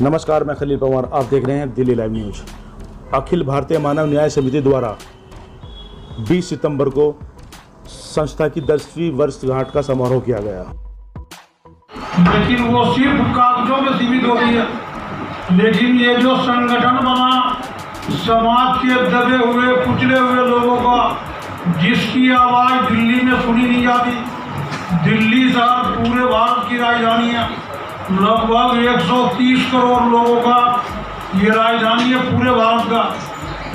नमस्कार, मैं खलील पवार। आप देख रहे हैं दिल्ली लाइव न्यूज। अखिल भारतीय मानव न्याय समिति द्वारा 20 सितंबर को संस्था की 10वीं वर्षगांठ का समारोह किया गया। लेकिन वो सिर्फ कागजों में सीमित हो गई है। लेकिन ये जो संगठन बना, समाज के दबे हुए कुचले हुए लोगों का, जिसकी आवाज़ दिल्ली में सुनी नहीं जाती। दिल्ली शहर पूरे भारत की राजधानी है। लगभग 130 करोड़ लोगों का ये राजधानी है पूरे भारत का।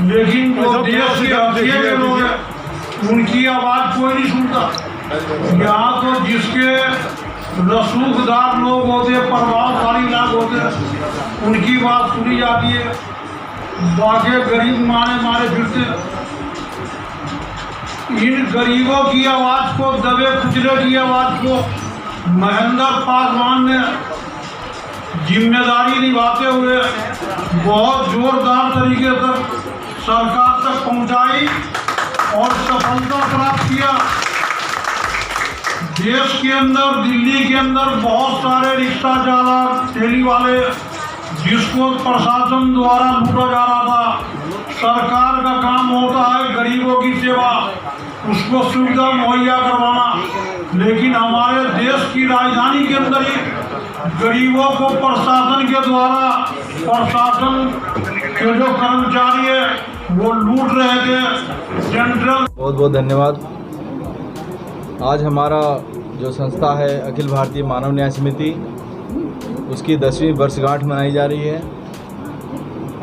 लेकिन जो देश के हथियार के लोग हैं, उनकी आवाज़ कोई नहीं सुनता। यहाँ तो जिसके रसूखदार लोग होते, प्रभावशाली लोग होते, उनकी बात सुनी जाती है। बाकी गरीब मारे फिरते। इन गरीबों की आवाज़ को, दबे कुचले की आवाज़ को महेंद्र पासवान ने जिम्मेदारी निभाते हुए बहुत जोरदार तरीके से सरकार तक पहुंचाई और सफलता प्राप्त किया। देश के अंदर, दिल्ली के अंदर बहुत सारे रिक्शा चालक, ठेली वाले, जिसको प्रशासन द्वारा लूटा जा रहा था। सरकार का काम होता है गरीबों की सेवा, उसको सुविधा मुहैया करवाना। लेकिन हमारे देश की राजधानी के अंदर ही गरीबों को प्रशासन के द्वारा, प्रशासन के जो कर्मचारी है वो लूट रहे थे। सेंट्रल बहुत बहुत धन्यवाद। आज हमारा जो संस्था है अखिल भारतीय मानव न्याय समिति, उसकी 10वीं वर्षगांठ मनाई जा रही है।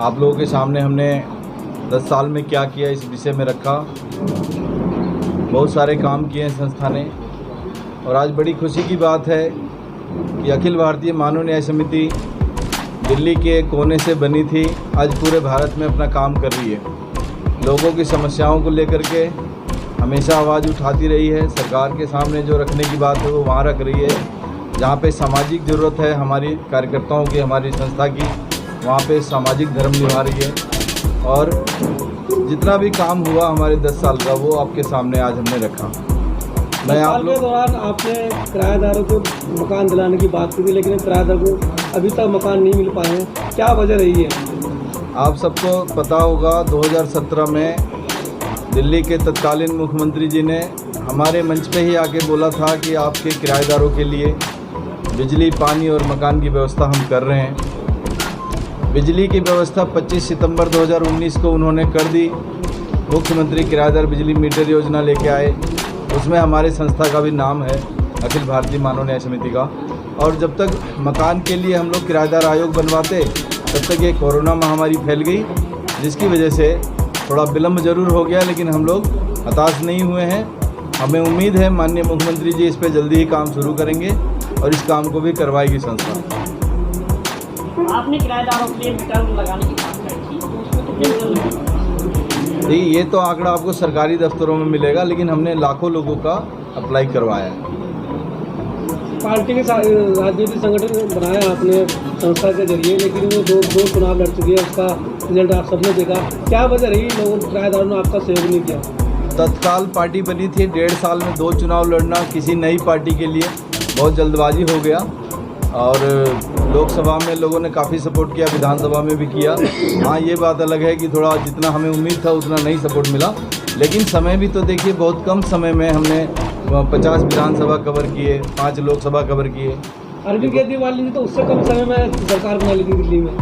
आप लोगों के सामने हमने 10 साल में क्या किया इस विषय में रखा। बहुत सारे काम किए हैं संस्था ने, और आज बड़ी खुशी की बात है कि अखिल भारतीय मानव न्याय समिति दिल्ली के कोने से बनी थी, आज पूरे भारत में अपना काम कर रही है। लोगों की समस्याओं को लेकर के हमेशा आवाज़ उठाती रही है। सरकार के सामने जो रखने की बात है वो वहाँ रख रही है। जहाँ पे सामाजिक ज़रूरत है हमारी कार्यकर्ताओं की, हमारी संस्था की, वहाँ पे सामाजिक धर्म निभा रही है। और जितना भी काम हुआ हमारे 10 साल का, वो आपके सामने आज हमने रखा। मैं आप लोग के दौरान आपने किराएदारों को मकान दिलाने की बात की थी, लेकिन किराएदार को अभी तक मकान नहीं मिल पाए हैं। क्या वजह रही है? आप सबको पता होगा 2017 में दिल्ली के तत्कालीन मुख्यमंत्री जी ने हमारे मंच पे ही आके बोला था कि आपके किराएदारों के लिए बिजली, पानी और मकान की व्यवस्था हम कर रहे हैं। बिजली की व्यवस्था 25 सितंबर 2019 को उन्होंने कर दी। मुख्यमंत्री किराएदार बिजली मीटर योजना लेके आए। उसमें हमारे संस्था का भी नाम है, अखिल भारतीय मानव न्याय समिति का। और जब तक मकान के लिए हम लोग किराएदार आयोग बनवाते, तब तक ये कोरोना महामारी फैल गई, जिसकी वजह से थोड़ा विलम्ब जरूर हो गया। लेकिन हम लोग हताश नहीं हुए हैं। हमें उम्मीद है माननीय मुख्यमंत्री जी इस पर जल्दी ही काम शुरू करेंगे और इस काम को भी करवाएगी संस्था। आपने किराएदारों के लिए मीटर लगाने की बात करी थी, तो उसमें कितने मीटर लगे? देखिए, ये तो आंकड़ा आपको सरकारी दफ्तरों में मिलेगा, लेकिन हमने लाखों लोगों का अप्लाई करवाया है। पार्टी के राजनीतिक संगठन बनाया आपने संस्था के जरिए, लेकिन वो दो चुनाव लड़ चुकी है, उसका रिजल्ट आप सबने देखा। क्या वजह रही लोगों किराएदारों ने आपका सहयोग नहीं किया? तत्काल पार्टी बनी थी, 1.5 साल में 2 चुनाव लड़ना किसी नई पार्टी के लिए बहुत जल्दबाजी हो गया। और लोकसभा में लोगों ने काफ़ी सपोर्ट किया, विधानसभा में भी किया। हाँ, ये बात अलग है कि थोड़ा जितना हमें उम्मीद था उतना नहीं सपोर्ट मिला। लेकिन समय भी तो देखिए, बहुत कम समय में हमने 50 विधानसभा कवर किए, 5 लोकसभा कवर किए। अरविंद केजरीवाल जी तो उससे कम समय में सरकार बना ली थी दिल्ली में।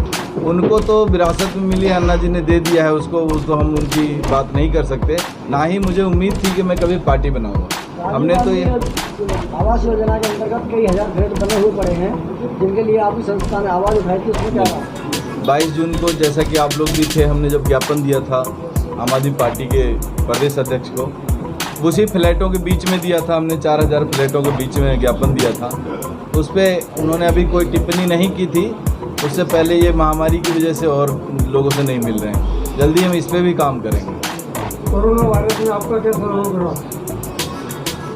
उनको तो विरासत में मिली, अन्ना जी ने दे दिया है उसको, वो तो हम उनकी बात नहीं कर सकते। ना ही मुझे उम्मीद थी कि मैं कभी पार्टी बनाऊंगा। हमने तो ये आवास योजना के अंतर्गत कई हजार घर बने हुए पड़े हैं, जिनके लिए आपकी संस्था ने आवाज़ उठाई थी, उसमें क्या रहा? 22 जून को, जैसा कि आप लोग भी थे, हमने जब ज्ञापन दिया था आम आदमी पार्टी के प्रदेश अध्यक्ष को, उसी फ्लैटों के बीच में दिया था। हमने 4000 फ्लैटों के बीच में ज्ञापन दिया था। उस पर उन्होंने अभी कोई टिप्पणी नहीं की थी। उससे पहले ये महामारी की वजह से और लोगों से नहीं मिल रहे हैं। जल्दी हम इस पर भी काम करेंगे। कोरोना वायरस में आपका क्या सहयोग रहा?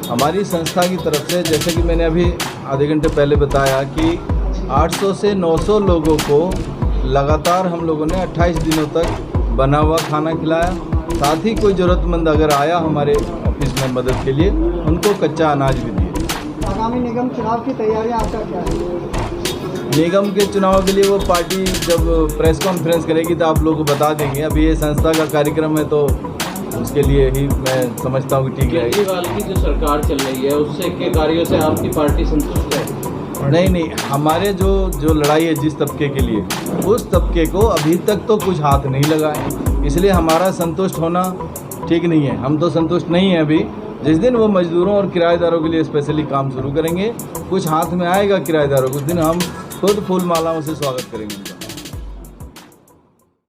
हमारी संस्था की तरफ से, जैसे कि मैंने अभी आधे घंटे पहले बताया, कि 800 से 900 लोगों को लगातार हम लोगों ने 28 दिनों तक बना हुआ खाना खिलाया। साथ ही कोई ज़रूरतमंद अगर आया हमारे ऑफिस में मदद के लिए, उनको कच्चा अनाज भी दिए। आगामी निगम चुनाव की तैयारियां आपका क्या है? निगम के चुनाव के लिए वो पार्टी जब प्रेस कॉन्फ्रेंस करेगी तो आप लोगों को बता देंगे। अभी ये संस्था का कार्यक्रम है तो उसके लिए ही मैं समझता हूँ कि ठीक है। केजरीवाल की जो सरकार चल रही है उससे के कार्यों से आपकी पार्टी संतुष्ट है? नहीं, हमारे जो लड़ाई है जिस तबके के लिए, उस तबके को अभी तक तो कुछ हाथ नहीं लगा है, इसलिए हमारा संतुष्ट होना ठीक नहीं है। हम तो संतुष्ट नहीं हैं अभी। जिस दिन वो मजदूरों और किराएदारों के लिए स्पेशली काम शुरू करेंगे, कुछ हाथ में आएगा किराएदारों को, उस दिन हम खुद फूल मालाओं से स्वागत करेंगे।